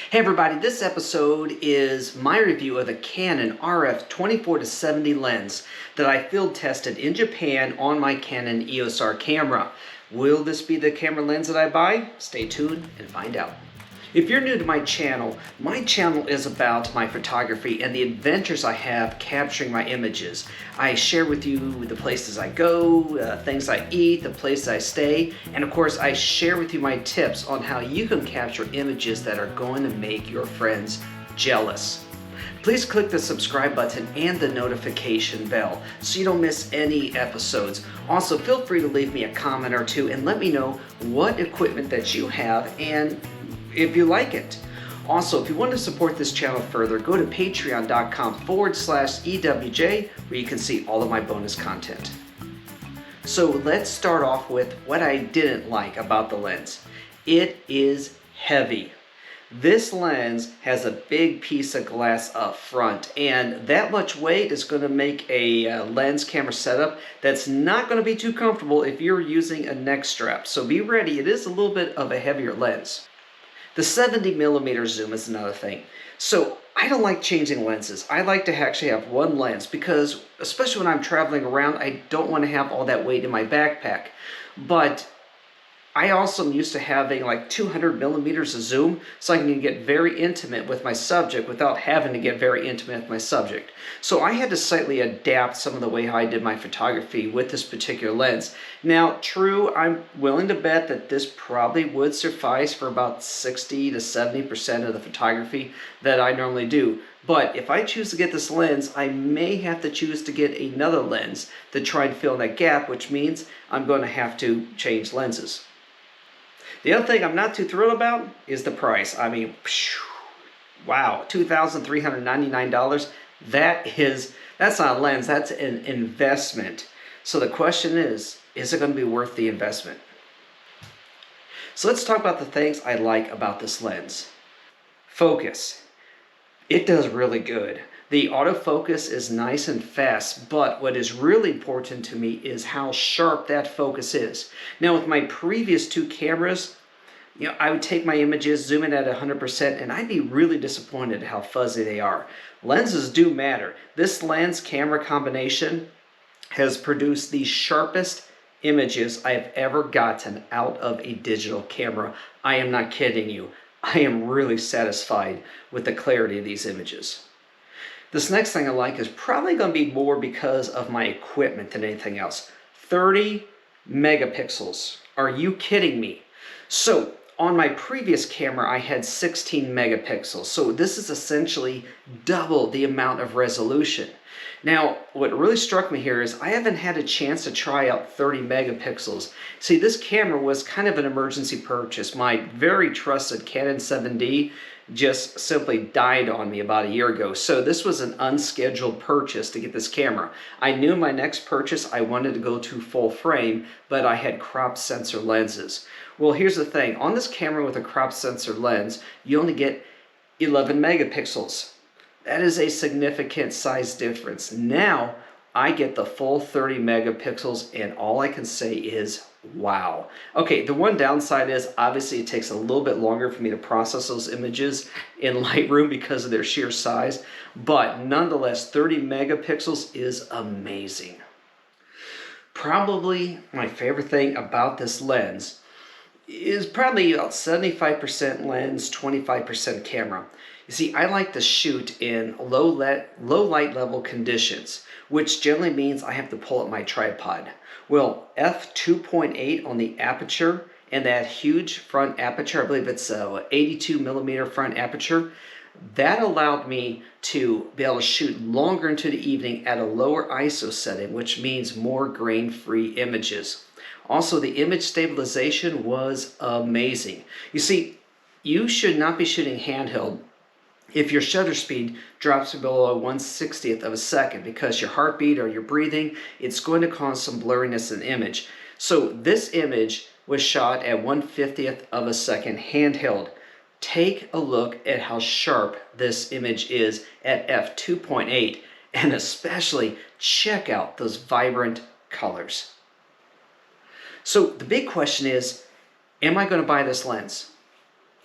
Hey everybody, this episode is my review of the Canon RF 24-70 lens that I field tested in Japan on my Canon EOS R camera. Will this be the camera lens that I buy? Stay tuned and find out. If you're new to my channel is about my photography and the adventures I have capturing my images. I share with you the places I go, things I eat, the places I stay, and of course I share with you my tips on how you can capture images that are going to make your friends jealous. Please click the subscribe button and the notification bell so you don't miss any episodes. Also, feel free to leave me a comment or two and let me know what equipment that you have and if you like it. Also, if you want to support this channel further, go to patreon.com/EWJ where you can see all of my bonus content. So let's start off with what I didn't like about the lens. It is heavy. This lens has a big piece of glass up front, and that much weight is going to make a lens camera setup that's not going to be too comfortable if you're using a neck strap. So be ready, it is a little bit of a heavier lens. The 70mm zoom is another thing. So I don't like changing lenses. I like to actually have one lens because, especially when I'm traveling around, I don't want to have all that weight in my backpack. But I also am used to having like 200mm of zoom, so I can get very intimate with my subject without having to get very intimate with my subject. So I had to slightly adapt some of the way how I did my photography with this particular lens. Now, true, I'm willing to bet that this probably would suffice for about 60 to 70% of the photography that I normally do. But if I choose to get this lens, I may have to choose to get another lens to try and fill in that gap, which means I'm going to have to change lenses. The other thing I'm not too thrilled about is the price. I mean, wow, $2,399. That's not a lens, that's an investment. So the question is it going to be worth the investment? So let's talk about the things I like about this lens. Focus. It does really good. The autofocus is nice and fast, but what is really important to me is how sharp that focus is. Now with my previous two cameras, I would take my images, zoom in at 100%, and I'd be really disappointed at how fuzzy they are. Lenses do matter. This lens camera combination has produced the sharpest images I've ever gotten out of a digital camera. I am not kidding you. I am really satisfied with the clarity of these images. This next thing I like is probably going to be more because of my equipment than anything else. 30 megapixels. Are you kidding me? So on my previous camera, I had 16 megapixels. So this is essentially double the amount of resolution. Now, what really struck me here is I haven't had a chance to try out 30 megapixels. See, this camera was kind of an emergency purchase. My very trusted Canon 7D just simply died on me about a year ago. So this was an unscheduled purchase to get this camera. I knew my next purchase I wanted to go to full frame, but I had crop sensor lenses. Well, here's the thing. On this camera with a crop sensor lens, you only get 11 megapixels. That is a significant size difference. Now I get the full 30 megapixels and all I can say is wow. Okay, the one downside is obviously it takes a little bit longer for me to process those images in Lightroom because of their sheer size, but nonetheless 30 megapixels is amazing. Probably my favorite thing about this lens is probably about 75% lens, 25% camera. You see, I like to shoot in low light level conditions, which generally means I have to pull up my tripod. Well, f2.8 on the aperture and that huge front aperture, I believe it's a 82mm front aperture, that allowed me to be able to shoot longer into the evening at a lower ISO setting, which means more grain-free images. Also, the image stabilization was amazing. You see, you should not be shooting handheld if your shutter speed drops below 1/60th of a second, because your heartbeat or your breathing, it's going to cause some blurriness in the image. So this image was shot at 1/50th of a second handheld. Take a look at how sharp this image is at f2.8, and especially check out those vibrant colors. So the big question is, am I going to buy this lens?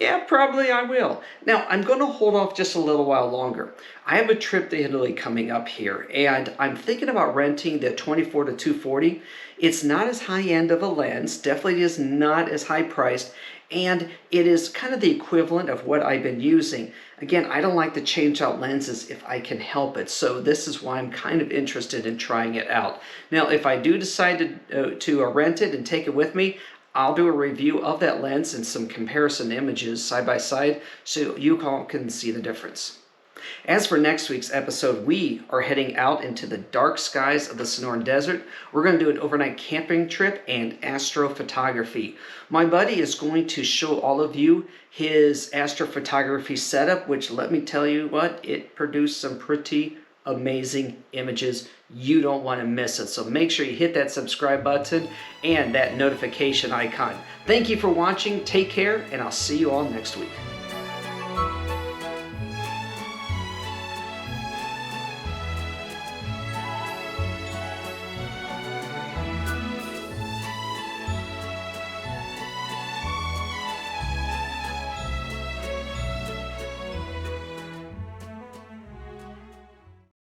Yeah, probably I will. Now, I'm going to hold off just a little while longer. I have a trip to Italy coming up here, and I'm thinking about renting the 24 to 240. It's not as high end of a lens, definitely is not as high priced, and it is kind of the equivalent of what I've been using. Again, I don't like to change out lenses if I can help it, so this is why I'm kind of interested in trying it out. Now, if I do decide to rent it and take it with me, I'll do a review of that lens and some comparison images side by side so you all can see the difference. As for next week's episode, we are heading out into the dark skies of the Sonoran Desert. We're going to do an overnight camping trip and astrophotography. My buddy is going to show all of you his astrophotography setup, which, let me tell you what, it produced some pretty amazing images. You don't want to miss it. So make sure you hit that subscribe button and that notification icon. Thank you for watching. Take care, and I'll see you all next week.